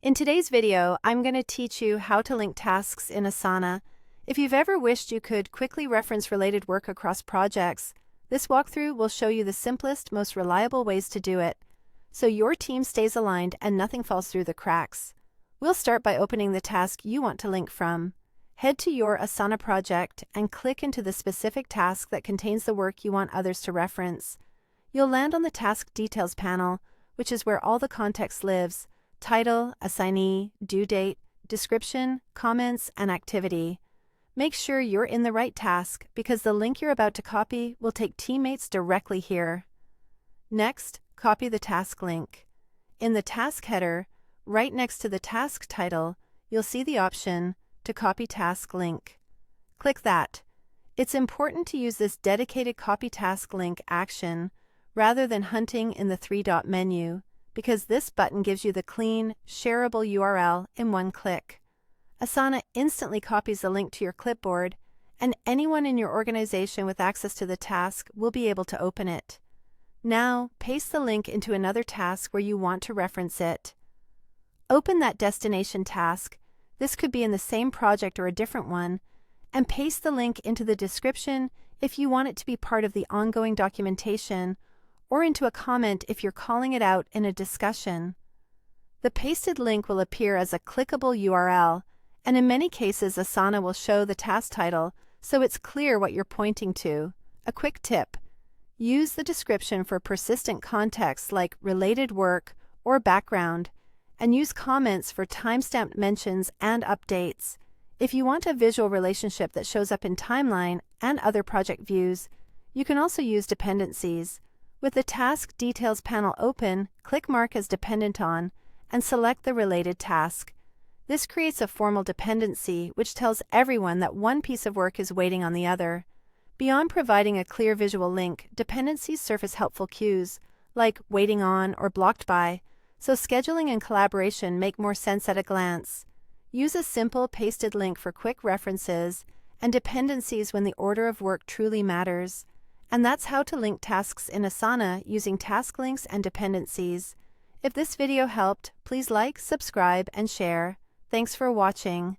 In today's video, I'm going to teach you how to link tasks in Asana. If you've ever wished you could quickly reference related work across projects, this walkthrough will show you the simplest, most reliable ways to do it, so your team stays aligned and nothing falls through the cracks. We'll start by opening the task you want to link from. Head to your Asana project and click into the specific task that contains the work you want others to reference. You'll land on the Task Details panel, which is where all the context lives: title, assignee, due date, description, comments, and activity. Make sure you're in the right task because the link you're about to copy will take teammates directly here. Next, copy the task link. In the task header, right next to the task title, you'll see the option to copy task link. Click that. It's important to use this dedicated copy task link action rather than hunting in the three-dot menu, because this button gives you the clean, shareable URL in one click. Asana instantly copies the link to your clipboard, and anyone in your organization with access to the task will be able to open it. Now, paste the link into another task where you want to reference it. Open that destination task, this could be in the same project or a different one, and paste the link into the description if you want it to be part of the ongoing documentation, or into a comment if you're calling it out in a discussion. The pasted link will appear as a clickable URL, and in many cases Asana will show the task title so it's clear what you're pointing to. A quick tip: use the description for persistent context like related work or background, and use comments for timestamped mentions and updates. If you want a visual relationship that shows up in timeline and other project views, you can also use dependencies. With the Task Details panel open, click Mark as Dependent On and select the related task. This creates a formal dependency which tells everyone that one piece of work is waiting on the other. Beyond providing a clear visual link, dependencies surface helpful cues, like waiting on or blocked by, so scheduling and collaboration make more sense at a glance. Use a simple pasted link for quick references and dependencies when the order of work truly matters. And that's how to link tasks in Asana using task links and dependencies. If this video helped, please like, subscribe, and share. Thanks for watching.